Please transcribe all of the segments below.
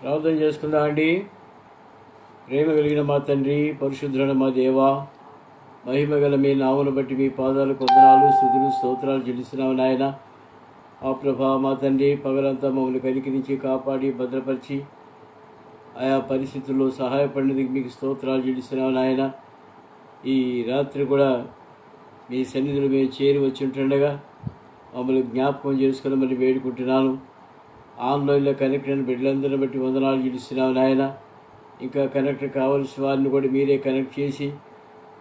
ప్రార్థన చేసుకుందాం అండి. ప్రేమ కలిగిన మా తండ్రి, పరిశుద్ధుడైన మా దేవా, మహిమ గల మీ నామను బట్టి మీ పాదాలకు వందనాలు, స్తుతులు, స్తోత్రాలు చెల్లిస్తున్నాము నాయన. ఆ ప్రభా మా తండ్రి, పగలంతా మమ్మల్ని కనికరించి కాపాడి భద్రపరిచి ఆయా పరిస్థితుల్లో సహాయపడినందుకు మీకు స్తోత్రాలు చెల్లిస్తున్నాము నాయన. ఈ రాత్రి కూడా మీ సన్నిధిలో మేము చేరి వచ్చి ఉంటుండగా మమ్మల్ని జ్ఞాపకం చేసుకుని మరి వేడుకుంటున్నాను. ఆన్లైన్లో కనెక్ట్ అయిన బిడ్డలందరిని బట్టి వందనాలు చెల్లిస్తున్నాము నాయన. ఇంకా కనెక్ట్ కావాల్సిన వారిని కూడా మీరే కనెక్ట్ చేసి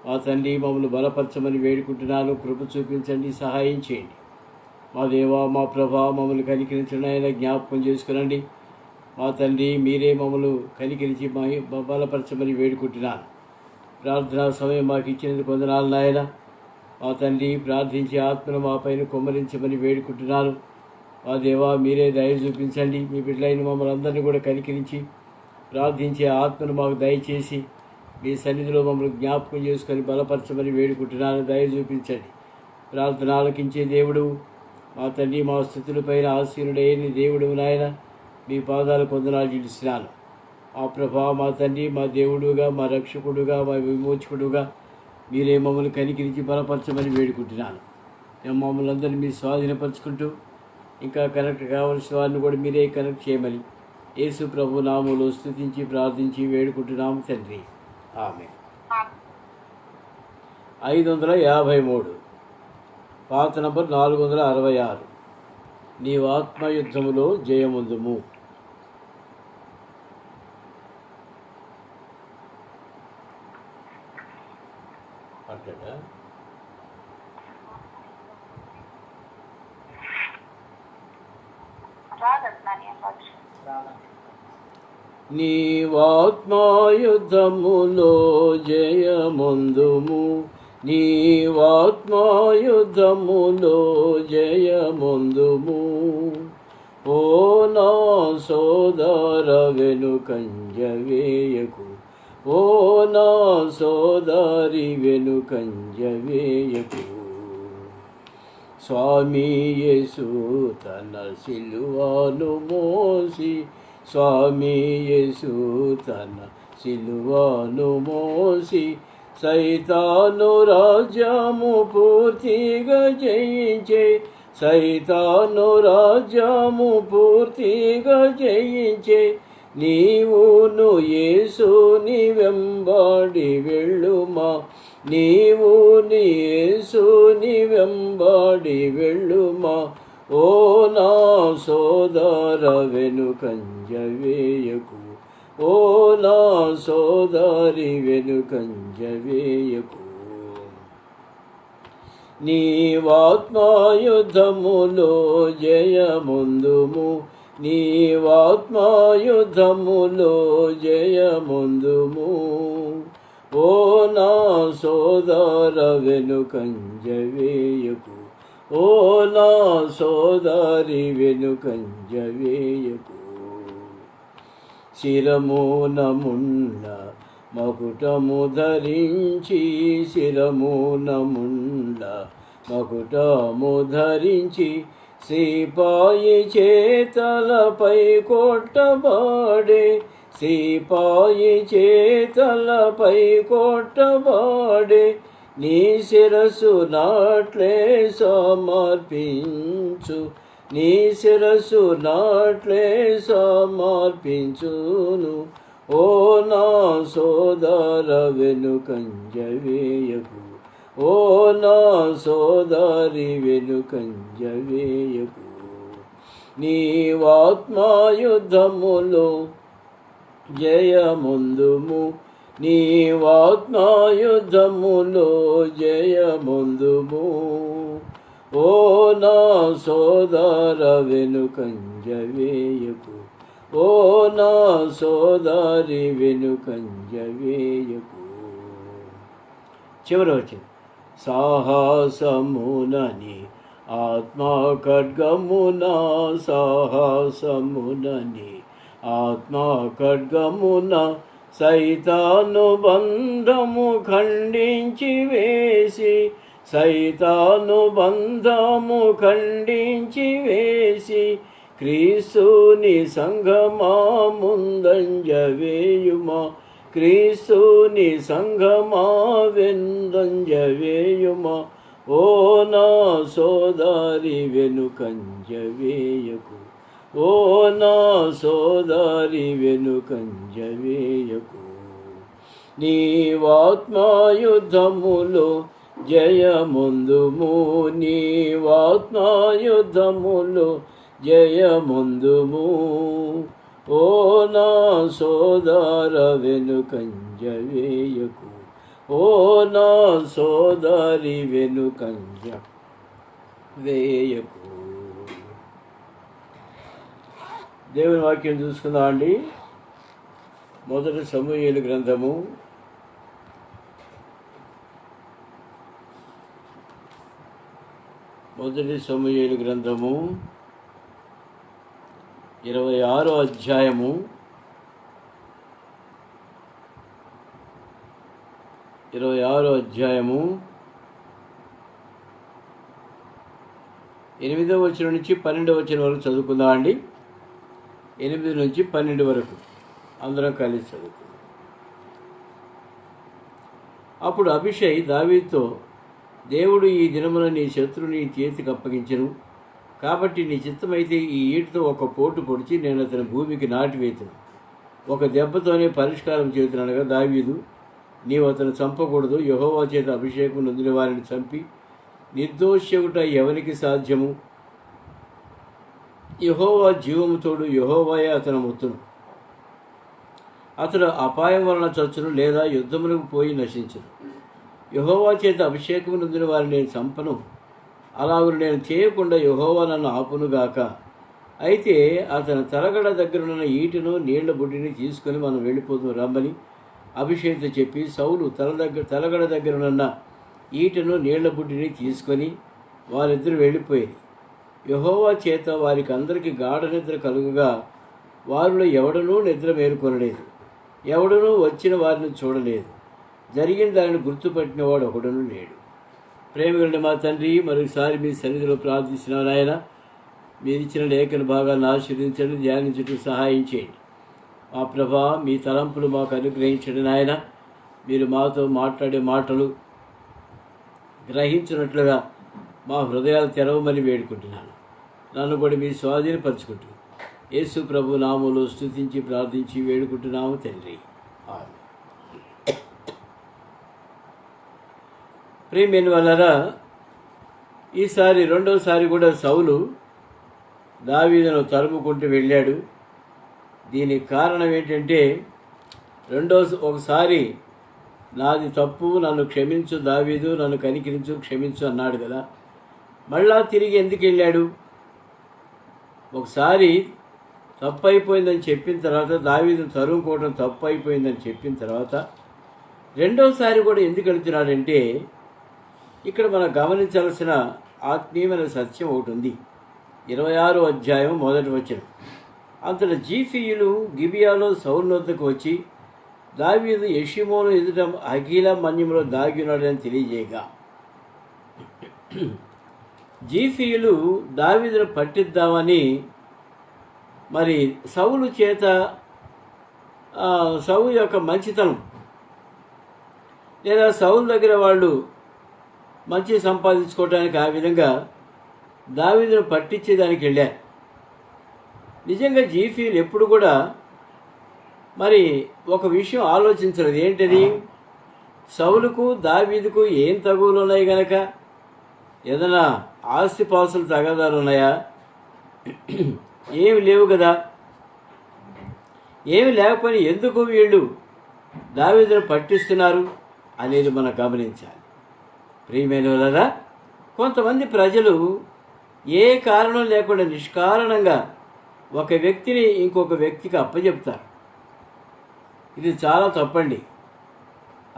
మా తండ్రి మమ్మల్ని బలపరచమని వేడుకుంటున్నాను. కృప చూపించండి, సహాయం చేయండి. మా దేవా, మా ప్రభా, మమ్మల్ని కనికరించండి ఆయన, జ్ఞాపకం చేసుకునండి. మా తండ్రి మీరే మమ్మల్ని కనికరించి బలపరచమని వేడుకుంటున్నాను. ప్రార్థనా సమయం మాకు ఇచ్చినందుకు వందనాలు నాయన. మా తండ్రి ప్రార్థించి ఆత్మను మా పైన కుమ్మరించమని వేడుకుంటున్నాను. మా దేవా మీరే దయ చూపించండి. మీ బిడ్డలైన మమ్మల్ని అందరినీ కూడా కనికరించి ప్రార్థించే ఆత్మను మాకు దయచేసి మీ సన్నిధిలో మమ్మల్ని జ్ఞాపకం చేసుకొని బలపరచమని వేడుకుంటున్నాను. దయ చూపించండి. ప్రార్థన ఆలకించే దేవుడు మా తండ్రి, మా స్థుతులపైన ఆసీనుడైన దేవుడు నాయన, మీ పాదాలకు వందనాలు చెల్లిస్తున్నాను. ఆ ప్రభా మా తండ్రి, మా దేవుడుగా, మా రక్షకుడుగా, మా విమోచకుడుగా మీరే మమ్మల్ని కనికరించి బలపరచమని వేడుకుంటున్నాను. మమ్మల్ని అందరినీ మీరు స్వాధీనపరుచుకుంటూ ఇంకా కనెక్ట్ కావాల్సిన వారిని కూడా మీరే కనెక్ట్ చేయమని యేసు ప్రభు నామములో స్తుతించి ప్రార్థించి వేడుకుంటున్నాము తండ్రి, ఆమేన్. 553 పాత నంబర్ 466. నీవు ఆత్మయుద్ధములో జయముందుము. అట్లా నీవాత్మాయుద్ధములో జయముందుము, నీవాత్మాయుద్ధములో జయముందుము. ఓ నా సోదర వెనుకంజ వేయకు, ఓ నా సోదరి వెనుకంజ వేయకు. స్వామి యేసు తన సిలువను మోసి, స్వామి యేసు తన సిలువను మోసి సైతాను రాజ్యము పూర్తిగా జయించే, సైతాను రాజ్యము పూర్తిగా జయించే. నీవును యేసుని వెంబడి వెళ్ళుమా, నీవు నీ యేసుని వెంబడి వెళ్ళుమా. ఓ నా సోదర వెనుకంజ వేయకు, ఓ నా సోదరి వెనుకంజ వేయకు. నీవాత్మాయుద్ధములో జయముందుము, నీవాత్మాయుద్ధములో జయముందుము. ఓ నా సోదర వెనుకంజ వేయకు, ఓ నా సోదరి వెనుకంజ వేయకు. శిరమునమున్న మకుటము ధరించి, శిరమునమున్న మకుటము ధరించి సిపాయి చేతలపై కొట్టబడే, సిపాయి చేతలపై కొట్టబడే. నీ శిరస్సు నాట్లే సమర్పించు, నీ శిరస్సు నాట్లే సమర్పించును. ఓ నా సోదర వెనుకంజ వేయకు, ఓ నా సోదరి వెనుకంజ వేయకు. నీవాత్మాయుద్ధములో జయముందుము, నీవాత్మాయుద్ధములో జయముందుము. ఓ నా సోదర వెనుకంజ వేయకు, ఓ నా సోదరి వెనుకంజ వేయకు. చివరి వచ్చింది. సాహసమునని ఆత్మా ఖడ్గమున, సాహసమునని ఆత్మా ఖడ్గమున సైతాను బంధము ఖండించి వేసి, సైతాను బంధము ఖండించి వేసి క్రీస్తుని సంఘమా ముందంజ వేయుమా, క్రీస్తుని సంఘమా వెందంజ వేయుమా, ఓ నా సోదరి వెనుకంజ వేయకు, ఓ నా సోదరి వెనుకంజ వేయకు. నీవాత్మాయుద్ధములో జయముందుము, నీవాత్మాయుద్ధములో జయముందుము, ఓ నా సోదర వెనుకంజ వేయకు, ఓ నా సోదరి వెనుకంజ వేయకు. దేవుని వాక్యం చూసుకుందాం అండి. మొదటి సమూయేలు గ్రంథము 26వ అధ్యాయము 8వ వచనం నుంచి 12వ వచనం వరకు చదువుకుందాం అండి. 8 నుంచి 12 వరకు అందరం కలిసి చదువుకుందాం. అప్పుడు అభిషై దావీదుతో, దేవుడు ఈ దినమున నీ శత్రుని చేతికి అప్పగించెను, కాబట్టి నీ చిత్తమైతే ఈ ఈటుతో ఒక పోటు పొడిచి నేను అతని భూమికి నాటివేతును, ఒక దెబ్బతోనే పరిష్కారం చేస్తున్నానుగా. దావీదు, నీవు అతను చంపకూడదు, యెహోవా చేత అభిషేకం నొందిన వారిని చంపి నిర్దోషియుట ఎవరికి సాధ్యము? యెహోవా జీవము తోడు, యెహోవాయే అతను ముత్తును. అతడు అపాయం వలన చచ్చును, లేదా యుద్ధములకు పోయి నశించును. యెహోవా చేత అభిషేకము నొందిన వారిని నేను చంపను, అలాగూ నేను చేయకుండా యెహోవా నన్ను ఆపునుగాక. అయితే అతని తలగడ దగ్గరున్న ఈటెను నీళ్ల బుడ్డిని తీసుకొని మనం వెళ్ళిపోతాం రమ్మని అభిషేక్తో చెప్పి, సౌలు తలగడ దగ్గరున్న ఈటెను నీళ్ల బుడ్డిని తీసుకొని వారిద్దరూ వెళ్ళిపోయింది. యెహోవా చేత వారికి అందరికీ గాఢ నిద్ర కలుగుగా వారిలో ఎవడనూ నిద్ర మేలుకొనలేదు, ఎవడనూ వచ్చిన వారిని చూడలేదు. జరిగిన దానిని గుర్తుపట్టినవాడు ఒకడనూ లేడు. ప్రేమగలిగిన మా తండ్రి, మరొకసారి మీ సన్నిధిలో ప్రార్థిస్తున్నాను నాయన. మీరు ఇచ్చిన లేఖన భాగాన్ని ఆశీర్వదించండి, ధ్యానించడం సహాయం చేయండి. మా ప్రభా, మీ తలంపులు మాకు అనుగ్రహించండి నాయన. మీరు మాతో మాట్లాడే మాటలు గ్రహించినట్లుగా మా హృదయాలు తెరవమని వేడుకుంటున్నాను. నన్ను కూడా మీ స్వాధీనపరచుకుంటూ యేసు ప్రభు నామములో స్తుతించి ప్రార్థించి వేడుకుంటున్నాము తండ్రి, ఆమేన్. ప్రియమైన వాళ్ళారా, ఈసారి రెండోసారి కూడా సౌలు దావీదును తరుముకుంటూ వెళ్ళాడు. దీనికి కారణం ఏంటంటే, ఒకసారి నాది తప్పు, నన్ను క్షమించు దావీదు, నన్ను కనికరించు, క్షమించు అన్నాడు కదా. మళ్ళా తిరిగి ఎందుకు వెళ్ళాడు? ఒకసారి తప్పు అయిపోయిందని చెప్పిన తర్వాత, దావీదును తరుముకోవడం తప్పు అయిపోయిందని చెప్పిన తర్వాత రెండోసారి కూడా ఎందుకు వెళుతున్నాడంటే, ఇక్కడ మనం గమనించాల్సిన ఆత్మీయమైన సత్యం ఒకటి ఉంది. 26వ అధ్యాయం 1వ వచనం. అంతట జీఫీయులు గిబియాలో సౌలు వద్దకు వచ్చి, దావీదు యెషిమోను ఎదుట అఖీల మన్యంలో దాగి ఉన్నాడని తెలియజేయగా, జీఫీయులు దావీదును పట్టిద్దామని మరి సౌలు చేత సౌలు యొక్క మంచితనం లేదా సౌలు దగ్గర వాళ్ళు మంచి సంపాదించుకోవడానికి ఆ విధంగా దావీదును పట్టించేదానికి వెళ్ళారు. నిజంగా జీఫీలు ఎప్పుడు కూడా మరి ఒక విషయం ఆలోచించలేదు. ఏంటది? సౌలుకు దావీదుకు ఏం తగువులు ఉన్నాయి గనక? ఏదైనా ఆస్తిపాస్తులు తగాదాలు ఉన్నాయా? ఏమి లేవు కదా. ఏమి లేకపోయినా ఎందుకు వీళ్ళు దావీదును పట్టిస్తున్నారు అనేది మనం గమనించాలి. ప్రియమైన వాళ్ళారా, కొంతమంది ప్రజలు ఏ కారణం లేకుండా నిష్కారణంగా ఒక వ్యక్తిని ఇంకొక వ్యక్తికి అప్పచెప్తారు. ఇది చాలా తప్పండి.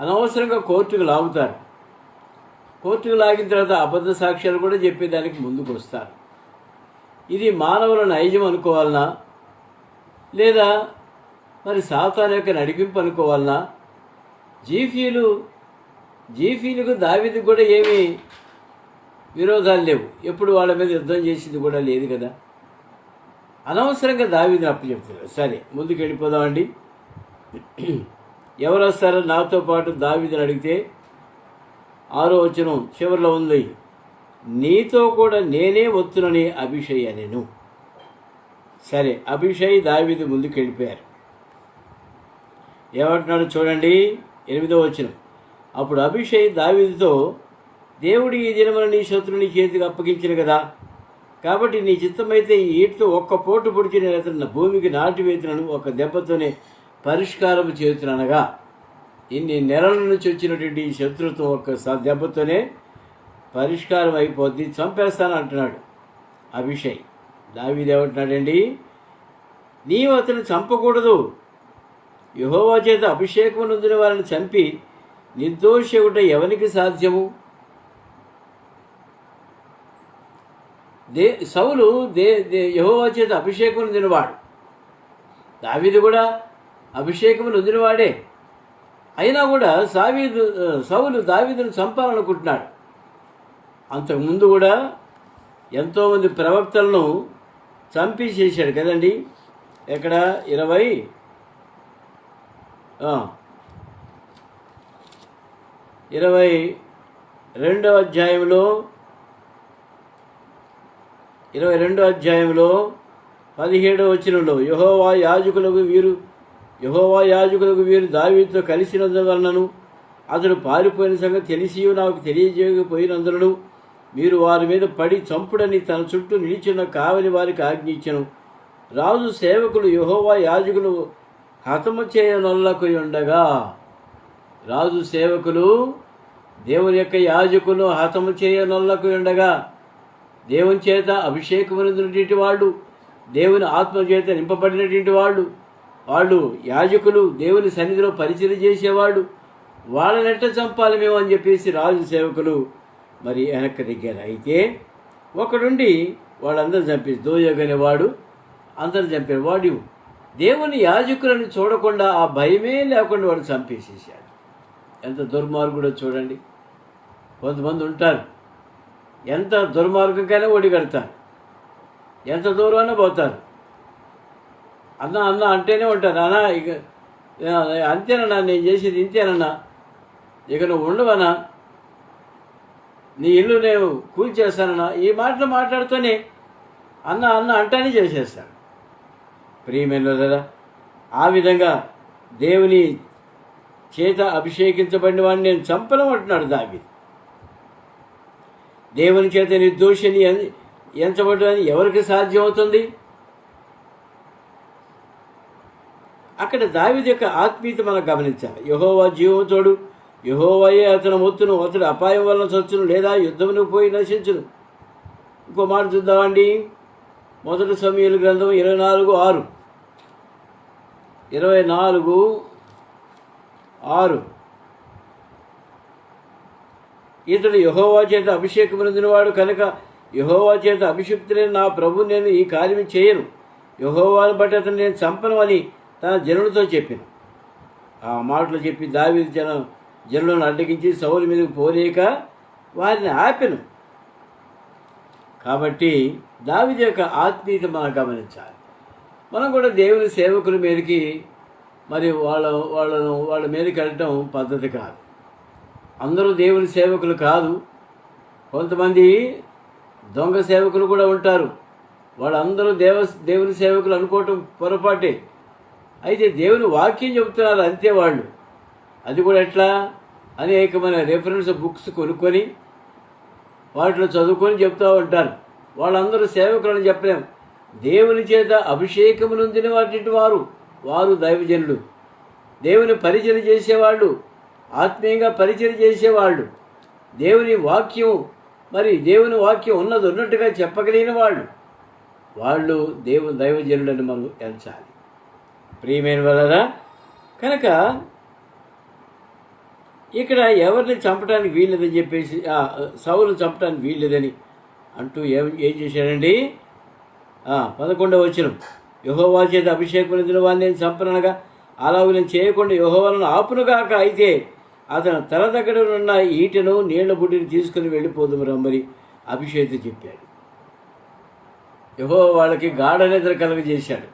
అనవసరంగా కోర్టుకు లాగుతారు. కోర్టుకు లాగిన తర్వాత అబద్ధ సాక్ష్యాలు కూడా చెప్పేదానికి ముందుకు వస్తారు. ఇది మానవుల నైజం అనుకోవాలనా, లేదా మరి సాతాను యొక్క నడిపింపు అనుకోవాలనా? జీఫీలకు దావీదుకు కూడా ఏమీ విరోధాలు లేవు. ఎప్పుడు వాళ్ళ మీద యుద్ధం చేసింది కూడా లేదు కదా. అనవసరంగా దావీదుని అప్పచెప్తున్నారు. సరే, ముందుకు వెళ్ళిపోదామండి. ఎవరు వస్తారో నాతో పాటు దావీదుని అడిగితే 6వ వచనం చివరిలో ఉంది, నీతో కూడా నేనే వస్తునని అభిషయ్ అనెను. సరే, అభిషయ్ దావీదు ముందుకు వెళ్ళిపోయారు. ఏమంటున్నాడు చూడండి, 8వ వచనం. అప్పుడు అభిషయ్ దావీదుతో, దేవుడు ఈ దినమున నీ శత్రుని చేతికి అప్పగించిన కదా, కాబట్టి నీ చిత్తమైతే ఈ ఈటుతో ఒక్క పోటు పొడిచి నేను అతను భూమికి నాటివేతులను, ఒక దెబ్బతోనే పరిష్కారం చేతుననగా, ఇన్ని నెలల నుంచి వచ్చినటువంటి ఈ శత్రుత్వం ఒక్క దెబ్బతోనే పరిష్కారం అయిపోద్ది, చంపేస్తాను అంటున్నాడు అభిషయ్. దావీదు ఏమంటున్నాడండి, నీవు అతను చంపకూడదు, యెహోవా చేత అభిషేకం నొందిన వారిని చంపి నిర్దోషి ఒకట ఎవరికి సాధ్యము? సౌలు యెహోవా చేత అభిషేకం నొందినవాడు, దావీదు కూడా అభిషేకం నొందినవాడే. అయినా కూడా సౌలు దావీదును చంపాలనుకుంటున్నాడు. అంతకుముందు కూడా ఎంతోమంది ప్రవక్తలను చంపి చేశాడు కదండి. ఎక్కడ 22వ అధ్యాయంలో 17వ వచనంలో, యెహోవా యాజకులకు వీరు దావీదుతో కలిసినందువలనను అతడు పారిపోయిన సంగతి తెలిసి నాకు తెలియజేయకపోయినందులను మీరు వారి మీద పడి చంపుడని తన చుట్టూ నిలిచిన కావలి వారికి ఆజ్ఞించెను. రాజు సేవకులు యెహోవా యాజకులు హతము చేయనొల్లకు ఉండగా, రాజు సేవకులు దేవుని యొక్క యాజకులు హతము చేయనొల్లకు ఉండగా, దేవుని చేత అభిషేకమైనటువంటి వాళ్ళు, దేవుని ఆత్మ చేత నింపబడినటువంటి వాళ్ళు యాజకులు, దేవుని సన్నిధిలో పరిచయం చేసేవాళ్ళు, వాళ్ళనెట్ట చంపాలి మేము అని చెప్పేసి రాజు సేవకులు మరి వెనక్కి దిగారు. అయితే ఒకడుండి వాళ్ళందరూ చంపేసి, దోయగనే వాడు అందరు చంపారు. వాడు దేవుని యాజకులను చూడకుండా, ఆ భయమే లేకుండా వాడు చంపేసేసాడు. ఎంత దుర్మార్గుడో చూడండి. కొంతమంది ఉంటారు, ఎంత దుర్మార్గంగానే ఒడిగడతారు, ఎంత దూరమైనా పోతారు. అన్న అంటేనే ఉంటారు, అన్న ఇక అంతేనన్నా, నేను చేసేది ఇంతేనన్నా, ఇక నువ్వు ఉండవనా, నీ ఇల్లు నేను కూల్చేస్తానన్నా, ఈ మాటలు మాట్లాడుతూనే అన్న అంటానే చేసేస్తాడు. ప్రియమైనదా, ఆ విధంగా దేవుని చేత అభిషేకించబడిన వాడిని నేను చంపను అంటున్నాడు దావీదు. దేవుని చేత నిర్దోషిని ఎంచబడని ఎవరికి సాధ్యమవుతుంది? అక్కడ దావీదు యొక్క ఆత్మీయత మనం గమనించాలి. యెహోవా జీవంతోడు, యెహోవాయే అతను మొత్తును, అతడు అపాయం వలన చచ్చును లేదా యుద్ధమును పోయి నశించును. ఇంకో మాట చూద్దామండి. 1 సమూయేలు గ్రంథం 24:6 ఇతడు యెహోవా చేత అభిషేకమైనవాడు కనుక యెహోవా చేత అభిషిక్తులైన నా ప్రభు నేను ఈ కార్యం చేయను, యెహోవాను బట్టి అతను నేను చంపను అని తన జనులతో చెప్పాను. ఆ మాటలు చెప్పి దావీదు జనులను అడ్డగించి సౌలు మీదకు పోలేక వారిని ఆపెను. కాబట్టి దావీదు యొక్క ఆత్మీయత మనం గమనించాలి. మనం కూడా దేవుని సేవకుల మీదకి మరి వాళ్ళ మీదకి వెళ్ళటం పద్ధతి కాదు. అందరూ దేవుని సేవకులు కాదు, కొంతమంది దొంగ సేవకులు కూడా ఉంటారు. వాళ్ళందరూ దేవుని సేవకులు అనుకోవటం పొరపాటే. అయితే దేవుని వాక్యం చెబుతున్నారు అంతే వాళ్ళు. అది కూడా ఎట్లా, అనేకమైన రెఫరెన్స్ బుక్స్ కొనుక్కొని వాటిలో చదువుకొని చెప్తూ ఉంటారు. వాళ్ళందరూ సేవకులను చెప్పలేము. దేవుని చేత అభిషేకము నొందిన వారు దైవజనులు, దేవుని పరిచయం చేసేవాళ్ళు, ఆత్మీయంగా పరిచయం చేసేవాళ్ళు, దేవుని వాక్యం ఉన్నది ఉన్నట్టుగా చెప్పగలిగిన వాళ్ళు దైవజనులను మనం ఎంచాలి. ప్రియమైన వాళ్ళరా, కనుక ఇక్కడ ఎవరిని చంపడానికి వీల్లేదని చెప్పేసి సౌలు చంపడానికి వీల్లేదని అంటూ ఏం చేశాడండి? 11వ వచనం, యెహోవా చేత అభిషేకం పొందిన వారిని నేను చంపనగా అలాగూ నేను చేయకుండా యెహోవాను ఆపునుగాక, అయితే అతను తల దగ్గర ఉన్న ఈటెను నీళ్ల బుడ్డిని తీసుకుని వెళ్ళిపోదుము రమ్మని అభిషేక్తో చెప్పాడు. యెహోవా వాళ్ళకి గాఢ నిద్ర కలుగజేశాడు.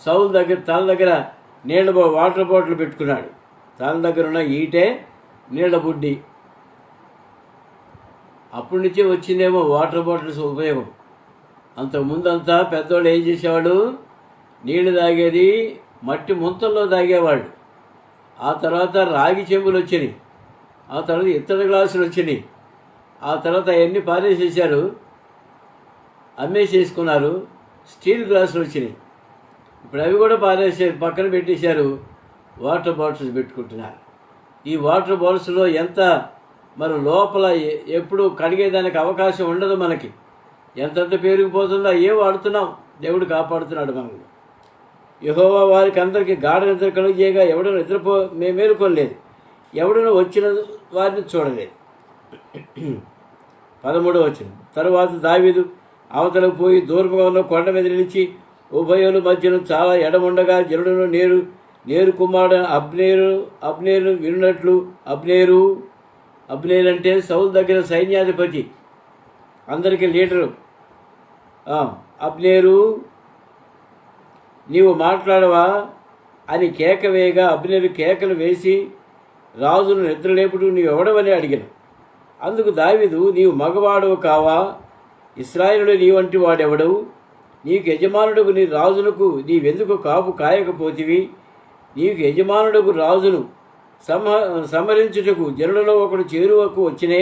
సౌలు తన దగ్గర వాటర్ బాటిల్ పెట్టుకున్నాడు. తన దగ్గర ఉన్న ఈటే నీళ్ల బుడ్డి. అప్పటి నుంచే వచ్చిందేమో వాటర్ బాటిల్స్ ఉపయోగం. అంతకుముందంతా పెద్దవాళ్ళు ఏం చేసేవాడు, నీళ్లు తాగేది మట్టి ముంతల్లో తాగేవాడు. ఆ తర్వాత రాగి చెంబులు వచ్చినాయి, ఆ తర్వాత ఇత్తడి గ్లాసులు వచ్చినాయి, ఆ తర్వాత అవన్నీ పారేసేసారు, అమ్మేసేసుకున్నారు. స్టీల్ గ్లాసులు వచ్చినాయి, ఇప్పుడు అవి కూడా పారేసారు, పక్కన పెట్టేశారు. వాటర్ బాటిల్స్ పెట్టుకుంటున్నారు. ఈ వాటర్ బాటిల్స్లో ఎంత మరి లోపల ఎప్పుడు కడిగేదానికి అవకాశం ఉండదు. మనకి ఎంతంత పేరుకుపోతుందో ఏ వాడుతున్నాం. దేవుడు కాపాడుతున్నాడు మనల్ని. యెహోవా వారికి అందరికీ గాఢ నిద్ర కలుగజేయగా ఎవడనూ మేలుకోలేదు, ఎవడనూ వచ్చిన వారిని చూడలేదు. 13వ వచనం. తరువాత దావీదు అవతలకు పోయి దూరముగా ఉన్న కొండ మీద నిలిచి ఉభయుల మధ్యను చాలా ఎడముండగా జనులను నేరు కుమారుడు అబ్నేరు విన్నట్లు అబ్నేరు అంటే సౌలు దగ్గర సైన్యాధిపతి, అందరికీ లీడరు. అబ్నేరు, నీవు మాట్లాడవా అని కేక వేయగా అబ్నేరు కేకలు వేసి రాజును నిద్రలేపుడు నీవు ఎవడవని అడిగాను. అందుకు దావీదు, నీవు మగవాడవు కావా? ఇశ్రాయేలులో నీ వంటి వాడెవడవు? నీకు యజమానుడుకు నీ రాజునకు నీవెందుకు కాపు కాయకపోతివి? నీకు యజమానుడుకు రాజును సంహరించుటకు జనులలో ఒకడు చేరువకు వచ్చినే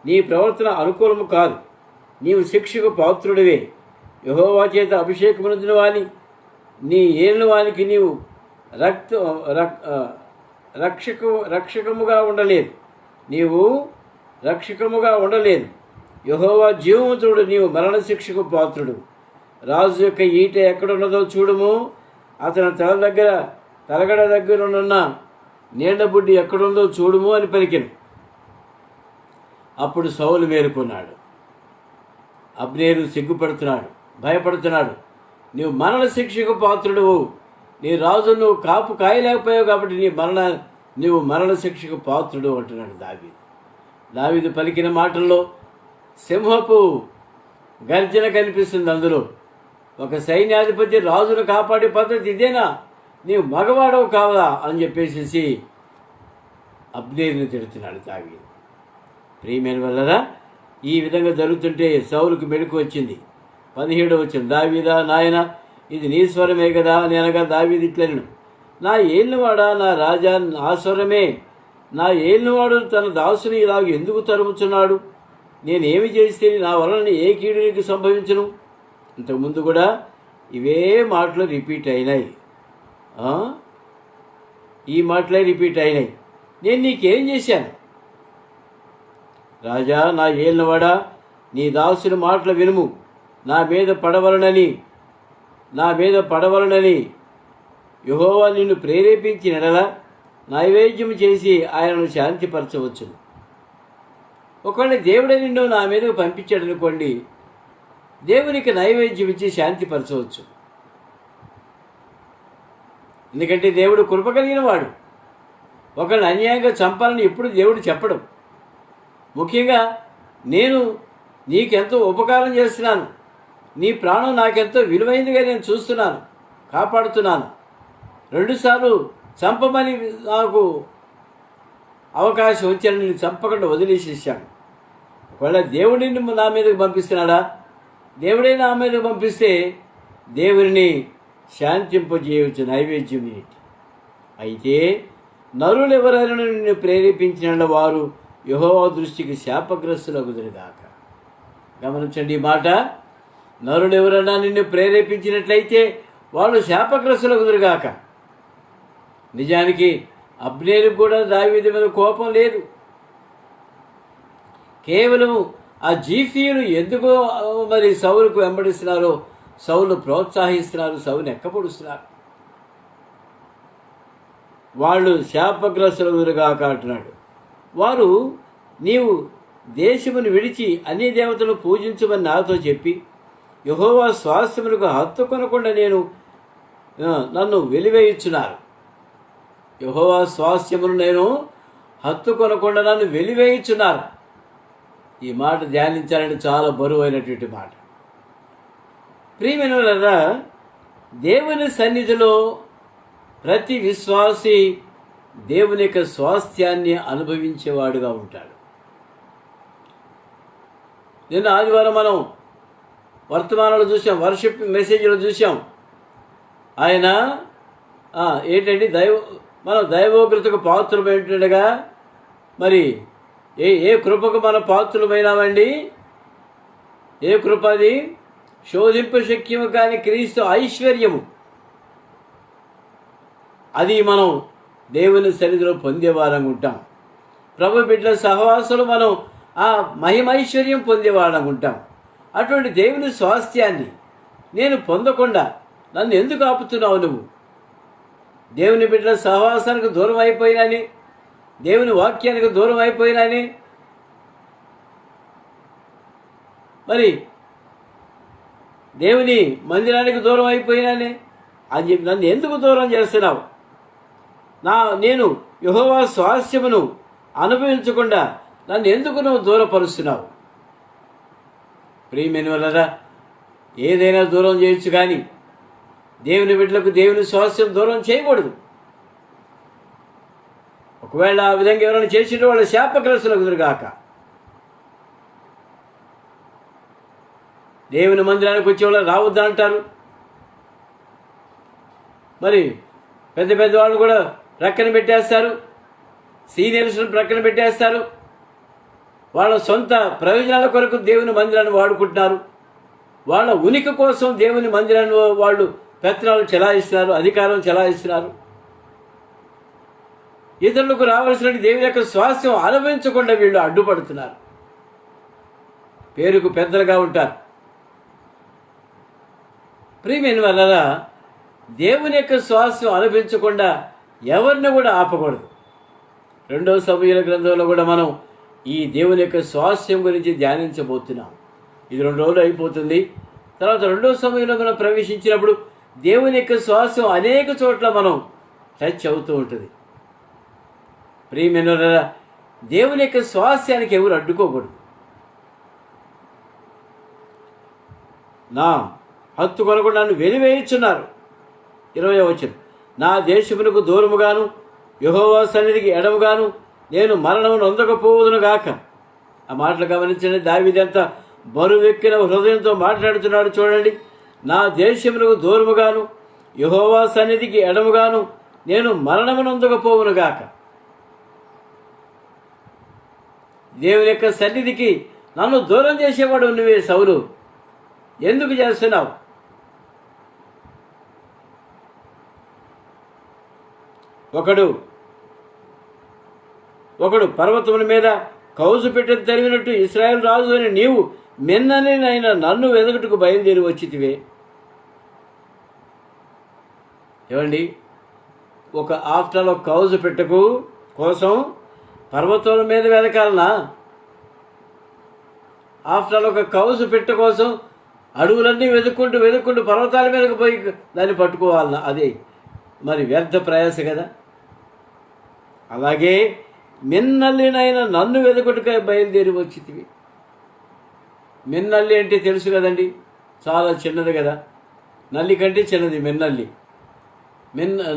నీ ప్రవర్తన అనుకూలము కాదు. నీవు శిక్షకు పాత్రుడివే. యెహోవా చేత అభిషేకమునొందిన వాని నీ ఏలిన వానికి నీవు రక్షకముగా ఉండలేదు. యెహోవా జీవవంతుడు, నీవు మరణశిక్షకు పాత్రుడు. రాజు యొక్క ఈట ఎక్కడున్నదో చూడము, అతని తలగడ దగ్గరనున్న నీళ్ల బుడ్డి ఎక్కడుందో చూడుము అని పలికెను. అప్పుడు సౌలు మేలుకున్నాడు. అబ్నేరు సిగ్గుపడుతున్నాడు, భయపడుతున్నాడు. నీవు మరణ శిక్షకు పాత్రుడువు. నీ రాజు నువ్వు కాపు కాయలేకపోయావు కాబట్టి నీవు మరణ శిక్షకు పాత్రుడు అంటున్నాడు దావీదు పలికిన మాటల్లో సింహపు గర్జన కనిపిస్తుంది. అందులో ఒక సైన్యాధిపతి రాజును కాపాడే పద్ధతి ఇదేనా? నీవు మగవాడవు కావదా అని చెప్పేసి అబ్నేరుని తిడుతున్నాడు దావీదు. ప్రియమైన వల్లరా, ఈ విధంగా జరుగుతుంటే సౌలుకు మెలకు వచ్చింది. 17వ వచనం. దావీదా, నాయన ఇది నీ స్వరమే కదా అని అనగా దావీదు ఇట్లనెను, నా ఏలినవాడా, నా రాజా, నా స్వరమే. నా ఏలినవాడు తన దాసుని ఇలాగ ఎందుకు తరుముచున్నాడు? నేనేమి చేస్తే నా వలన ఏ కీడు నీకు సంభవించును? ఇంతకుముందు కూడా ఇవే మాటలు రిపీట్ అయినాయి. ఈ మాటలే రిపీట్ అయినాయి. నేను నీకేం చేశాను? రాజా, నా ఏలినవాడా, నీ దాసుని మాటలు వినుము. నా మీద పడవలనని యెహోవా నిన్ను ప్రేరేపించిన ఎడల నైవేద్యం చేసి ఆయనను శాంతిపరచవచ్చును. ఒకవేళ దేవుడే నిన్ను నా మీదకు పంపించాడు అనుకోండి, దేవునికి నైవేద్యం ఇచ్చి శాంతిపరచవచ్చు. ఎందుకంటే దేవుడు కృప కలిగిన వాడు. ఒకరిని అన్యాయంగా చంపాలని ఎప్పుడు దేవుడు చెప్పడం. ముఖ్యంగా నేను నీకెంతో ఉపకారం చేస్తున్నాను, నీ ప్రాణం నాకెంతో విలువైందిగా నేను చూస్తున్నాను, కాపాడుతున్నాను. 2 సార్లు చంపమని నాకు అవకాశం వచ్చాను, నేను చంపకుండా వదిలేసేసాను. ఒకవేళ దేవుడిని నా మీదకి పంపిస్తున్నాడా? దేవుడే నా మీదకి పంపిస్తే దేవుడిని శాంతింపజేయవచ్చు నైవేద్యం ఏంటి. అయితే నరులు ఎవరైనా నిన్ను ప్రేరేపించిన వారు యెహోవా దృష్టికి శాపగ్రస్తులగుదురుగాక. గమనించండి ఈ మాట. నరులు ఎవరైనా నిన్ను ప్రేరేపించినట్లయితే వాళ్ళు శాపగ్రస్తులగుదురుగాక. నిజానికి అబ్నేరుకు కూడా దావీదు మీద కోపం లేదు. కేవలం ఆ జీఫీయులు ఎందుకో మరి సౌలుకు వెంబడిస్తున్నారో, సౌలు ప్రోత్సహిస్తున్నారు, సౌలు ఎక్కపొడుస్తున్నారు. వాళ్ళు శాపగ్రస్తులగుదురుగాక అంటున్నాడు. వారు నీవు దేశమును విడిచి అన్య దేవతలను పూజించమని నాతో చెప్పి యెహోవా స్వాస్థ్యములకు హత్తుకొనకుండా నన్ను వెలివేయుచున్నారు. యెహోవా స్వాస్థ్యమును నేను హత్తుకొనకుండా నన్ను వెలివేయుచున్నారు. ఈ మాట ధ్యానించాలంటే చాలా బరువైనటువంటి మాట. ప్రియమైనవారా, దేవుని సన్నిధిలో ప్రతి విశ్వాసి దేవుని యొక్క స్వాస్థ్యాన్ని అనుభవించేవాడుగా ఉంటాడు. నిన్న ఆదివారం మనం వర్తమానాలు చూసాం, వర్షిప్ మెసేజ్లో చూసాం. ఆయన ఏంటంటే మనం దైవోగ్రతకు పాత్రమైనట్టుగా మరి ఏ కృపకు మన పాత్రమైనామండి? ఏ కృప అది? శోధింప శక్యము కాని క్రీస్తు ఐశ్వర్యము. అది మనం దేవుని సన్నిధిలో పొందేవారంగా ఉంటాం. ప్రభు బిడ్డల సహవాసులు మనం ఆ మహిమైశ్వర్యం పొందేవారంగా ఉంటాం. అటువంటి దేవుని స్వాస్థ్యాన్ని నేను పొందకుండా నన్ను ఎందుకు ఆపుతున్నావు? నువ్వు దేవుని బిడ్డల సహవాసానికి దూరం అయిపోయినాని, దేవుని వాక్యానికి దూరం అయిపోయినాని, మరి దేవుని మందిరానికి దూరం అయిపోయినాని అని చెప్పి నన్ను ఎందుకు దూరం చేస్తున్నావు? నేను యెహోవా స్వాస్థ్యమును అనుభవించకుండా నన్ను ఎందుకు నువ్వు దూరపరుస్తున్నావు? ప్రియమైన వలన ఏదైనా దూరం చేయొచ్చు, కానీ దేవుని బిడ్డలకు దేవుని స్వాస్థ్యం దూరం చేయకూడదు. ఒకవేళ ఆ విధంగా ఎవరైనా చేసిన వాళ్ళ శాపగ్రస్తులకు ఎదురుగాక. దేవుని మందిరానికి వచ్చే వాళ్ళు రావద్దంటారు. మరి పెద్ద పెద్ద వాళ్ళు కూడా ప్రక్కన పెట్టేస్తారు, సీనియర్స్ని ప్రక్కన పెట్టేస్తారు. వాళ్ళ సొంత ప్రయోజనాల కొరకు దేవుని మందిరాన్ని వాడుకుంటున్నారు. వాళ్ళ ఉనికి కోసం దేవుని మందిరాన్ని వాళ్ళు పెత్తనాలు చెలాయిస్తున్నారు, అధికారం చెలాయిస్తున్నారు. ఇతరులకు రావాల్సిన దేవుని యొక్క స్వాస్థ్యం అనుభవించకుండా వీళ్ళు అడ్డుపడుతున్నారు. పేరుకు పెద్దలుగా ఉంటారు. ప్రియమైన వల్ల దేవుని యొక్క స్వాస్థ్యం అనుభవించకుండా ఎవరిని కూడా ఆపకూడదు. 2వ సమూయేలు గ్రంథంలో కూడా మనం ఈ దేవుని యొక్క స్వాస్థ్యం గురించి ధ్యానించబోతున్నాం. ఇది 2 రోజులు అయిపోతుంది. తర్వాత 2వ సమూయేలులో మనం ప్రవేశించినప్పుడు దేవుని యొక్క స్వాస్థ్యం అనేక చోట్ల మనం టచ్ అవుతూ ఉంటుంది. ప్రియమైన దేవుని యొక్క స్వాస్థ్యానికి ఎవరు అడ్డుకోకూడదు. నా హత్తు కొరకు నన్ను వెలివేయుచున్నారు. 20వ వచనం, నా దేశమునకు దూరముగాను యెహోవా సన్నిధికి ఎడముగాను నేను మరణము నొందకపోవదును గాక. ఆ మాటలు గమనించండి. దావీదంతా బరువెక్కిన హృదయంతో మాట్లాడుతున్నాడు. చూడండి, నా దేశమునకు దూరముగాను యెహోవా సన్నిధికి ఎడముగాను నేను మరణము నొందకపోవును గాక. దేవుని యొక్క సన్నిధికి నన్ను దూరం చేసేవాడు నువ్వే సౌలు, ఎందుకు చేస్తున్నావు? ఒకడు పర్వతముల మీద కౌజు పెట్టెను తరిమినట్టు ఇశ్రాయేలు రాజు అని నీవు మిన్ననైనా నన్ను వెదకుటకు బయలుదేరి వచ్చితివే. ఏమండి, ఒక ఆఫ్టర్ ఒక కౌజు పెట్టకు కోసం పర్వతాల మీద వెదకాలనా? ఆఫ్టర్ ఒక కౌజు పెట్ట కోసం అడవులన్నీ వెతుక్కుంటూ పర్వతాల మీదకి పోయి దాన్ని పట్టుకోవాలన్నా? అదే మరి వ్యర్థ ప్రయాస కదా. అలాగే మిన్నల్లినైనా నన్ను వెదకుటకై బయలుదేరి వచ్చితివి. మిన్నల్లి అంటే తెలుసు కదండి, చాలా చిన్నది కదా. నల్లి కంటే చిన్నది మిన్నల్లి.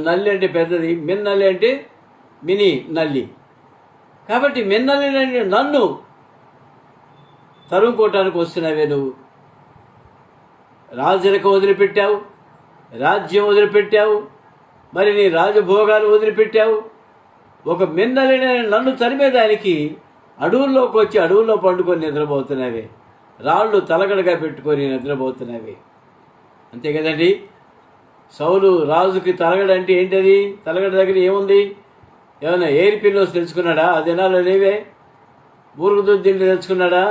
నల్లి అంటే పెద్దది, మిన్నల్లి అంటే మినీ నల్లి. కాబట్టి మిన్నల్లి నన్ను తరుముకోవటానికి వస్తున్నావే నువ్వు. రాజరిక వదిలిపెట్టావు, రాజ్యం వదిలిపెట్టావు, మరి నీ రాజభోగాలు వదిలిపెట్టావు. ఒక మిన్నలిని నన్ను తరిమేదానికి అడవుల్లోకి వచ్చి అడవుల్లో పండుకొని నిద్రపోతున్నావే, రాళ్ళు తలగడగా పెట్టుకొని నిద్రపోతున్నావే. అంతే కదండి. సౌలు రాజుకి తలగడ అంటే ఏంటది? తలగడ దగ్గర ఏముంది? ఏమైనా ఎయిర్ పిల్లోస్ తెలుసుకున్నాడా? ఆ దినాల్లో లేవే. బూరుగుదు దిండ్లు తెచ్చుకున్నాడా?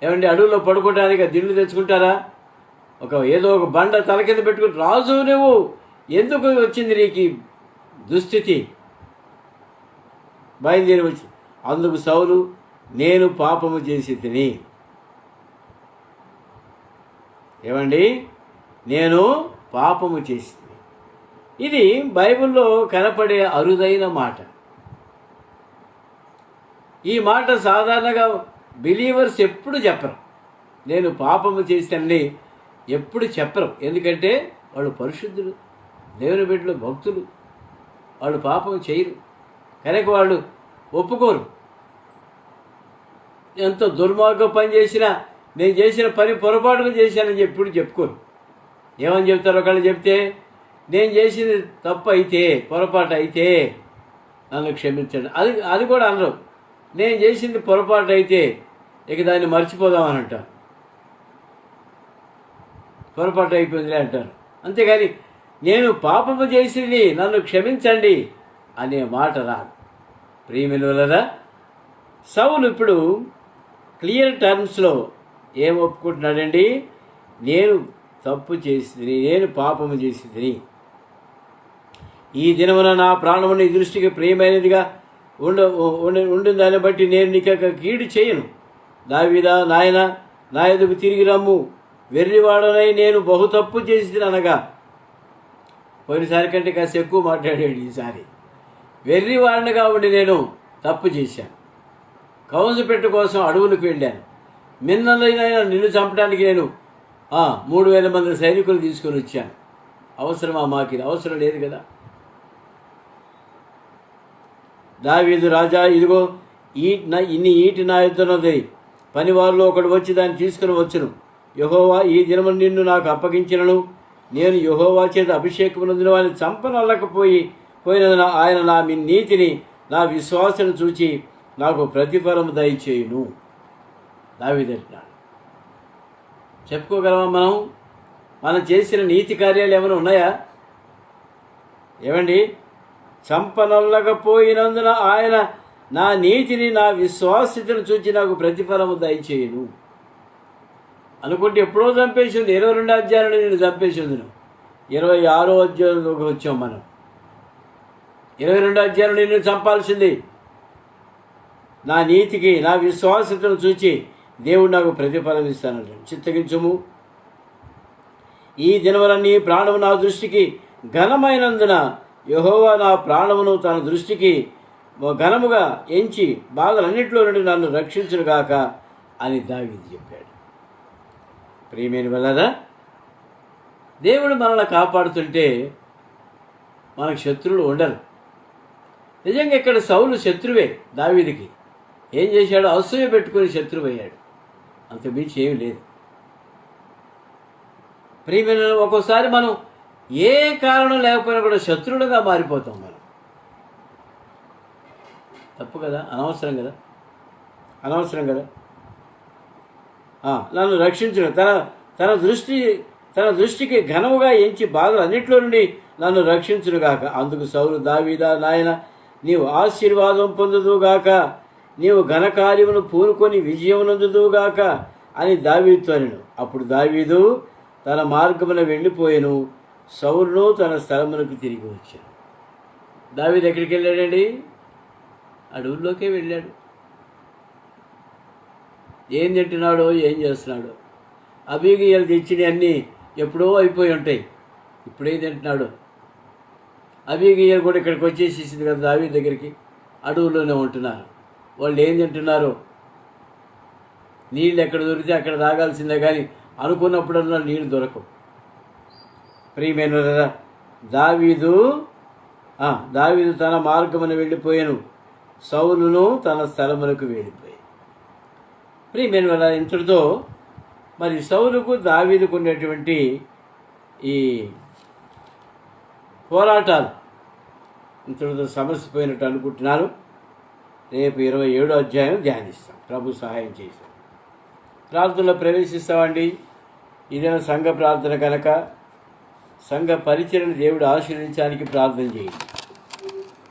ఏమండి, అడవుల్లో పడుకోవడానికి దిండ్లు తెచ్చుకుంటారా? ఏదో ఒక బండ తల కింద పెట్టుకుని రాజు నువ్వు ఎందుకు వచ్చింది నీకు దుస్థితి? బయలుదేరి వచ్చి అందుకు సౌలు, నేను పాపము చేసి తిని. ఏమండి, నేను పాపము చేసి తిని. ఇది బైబిల్లో కనపడే అరుదైన మాట. ఈ మాట సాధారణంగా బిలీవర్స్ ఎప్పుడు చెప్పరు. నేను పాపము చేస్తానండి, ఎప్పుడు చెప్పరు. ఎందుకంటే వాళ్ళు పరిశుద్ధులు, దేవుని బిడ్డలు, భక్తులు. వాళ్ళు పాపం చేయరు కనుక వాళ్ళు ఒప్పుకోరు. ఎంత దుర్మార్గం పని చేసినా నేను చేసిన పని పొరపాటుగా చేశానని ఎప్పుడు చెప్పుకోరు. ఏమని చెప్తారు? ఒకళ్ళు చెప్తే నేను చేసింది తప్పు అయితే, పొరపాటు అయితే నన్ను క్షమించండి, అది కూడా అనరు. నేను చేసింది పొరపాటు అయితే ఇక దాన్ని మర్చిపోదామని అంటారు. పొరపాటు అయిపోయిందిలే అంటారు. అంతేగాని నేను పాపము చేసింది నన్ను క్షమించండి అనే మాట రాదు. ప్రియమిలులరా, సౌలు ఇప్పుడు క్లియర్ టర్మ్స్లో ఏం ఒప్పుకుంటున్నాడండి? నేను తప్పు చేసింది, నేను పాపము చేసింది. ఈ దినమున నా ప్రాణముని దృష్టికి ప్రియమైనదిగా ఉండిన దాన్ని బట్టి నేను నీకు కీడు చేయను. దావీదా, నాయన నా ఎదుగు తిరిగి రమ్ము, వెర్రివాడనై నేను బహు తప్పు చేసి అనగా. పోయినసారి కంటే కాస్త ఎక్కువ మాట్లాడాడు ఈసారి. వెర్రివాడినిగా ఉండి నేను తప్పు చేశాను. కౌజుపెట్టు కోసం అడవులకు వెళ్ళాను. మిన్నలైనా నిన్ను చంపడానికి నేను 3,000 మంది సైనికులు తీసుకొని వచ్చాను. అవసరమా? మాకు అవసరం లేదు కదా. దావీదు రాజా, ఇదిగో ఇన్ని ఈటి నా యుద్ధనది, పనివారిలో ఒకడు వచ్చి దాన్ని తీసుకుని వచ్చును. యెహోవా ఈ దినము నిన్ను నాకు అప్పగించినను, నేను యెహోవా చేత అభిషేకమునందున వారిని చంపనల్లకపోయినందున ఆయన నా నీతిని, నా విశ్వాసను చూచి నాకు ప్రతిఫలము దయచేయును. దావీదు అంటున్నాడు. చెప్పుకోగలమా మనం చేసిన నీతి కార్యాలు ఏమైనా ఉన్నాయా? ఏమండి? చంపనల్లకపోయినందున ఆయన నా నీతిని, నా విశ్వాసతను చూచి నాకు ప్రతిఫలము దయచేయును అనుకుంటే ఎప్పుడో చంపేసింది. 22 అధ్యాయంలో నేను చంపేసింది. 26వ అధ్యాయంలోకి వచ్చాం మనం. 22 అధ్యాయంలో నేను చంపాల్సింది. నా నీతికి, నా విశ్వాసతను చూచి దేవుడు నాకు ప్రతిఫలం ఇస్తానంటాడు. చిత్తగించుము, ఈ దినమున నీ ప్రాణము నా దృష్టికి ఘనమైనందున యెహోవా నా ప్రాణమును తన దృష్టికి ఘనముగా ఎంచి బాధలన్నింటిలో నుండి నన్ను రక్షించునుగాక అని దావీదు చెప్పాడు. ప్రియమైన వాళ్ళారా, దేవుడు మనల్ని కాపాడుతుంటే మనకు శత్రువులు ఉండరు. నిజంగా ఇక్కడ సౌలు శత్రువే దావీదుకి. ఏం చేశాడు? అసూయ పెట్టుకొని శత్రువు అయ్యాడు. అంతకుమించి ఏమీ లేదు. ప్రియమైన ఒక్కోసారి మనం ఏ కారణం లేకపోయినా కూడా శత్రువులుగా మారిపోతాం మనం. తప్పు కదా, అనవసరం కదా. నన్ను రక్షించును, తన దృష్టికి ఘనముగా ఎంచి బాధలు అన్నింటిలో నుండి నన్ను రక్షించునుగాక. అందుకు సౌలు, దావీదా, నాయన నీవు ఆశీర్వాదం పొందుదుగాక, నీవు ఘనకార్యమును పూనుకొని విజయమునందుదుగాక అని దావీదుతో అనెను. అప్పుడు దావీదు తన మార్గమున వెళ్ళిపోయాను, సౌలును తన స్థలమునకు తిరిగి వచ్చాను. దావీదు ఎక్కడికి వెళ్ళాడండి? అడవుల్లోకే వెళ్ళాడు. ఏం తింటున్నాడో, ఏం చేస్తున్నాడో. అబీగయలు తెచ్చినవి అన్నీ ఎప్పుడో అయిపోయి ఉంటాయి. ఇప్పుడేం తింటున్నాడో. అబీగయలు కూడా ఇక్కడికి వచ్చేసేసింది కదా దావీదు దగ్గరికి. అడవుల్లోనే ఉంటున్నారు. వాళ్ళు ఏం తింటున్నారో. నీళ్ళు ఎక్కడ దొరికితే అక్కడ తాగాల్సిందే, కానీ అనుకున్నప్పుడన్నా నీళ్ళు దొరకవు. ప్రియమైన దావీదు తన మార్గమున వెళ్ళిపోయాను, సౌలును తన స్థలమునకు వెళ్ళిపోయాను. ప్రియమైన వాళ్ళ, ఇంతటితో మరి సౌలుకు దావీదుకు ఉన్నటువంటి ఈ పోరాటాలు ఇంతటితో సమస్యపోయినట్టు అనుకుంటున్నాను. రేపు 27వ అధ్యాయం ధ్యానిస్తాం. ప్రభు సహాయం చేశాం. ప్రార్థనలో ప్రవేశిస్తామండి. ఇదేనా సంఘ ప్రార్థన కనుక సంఘ పరిచయను దేవుడు ఆశీర్వదించడానికి ప్రార్థన చేయండి.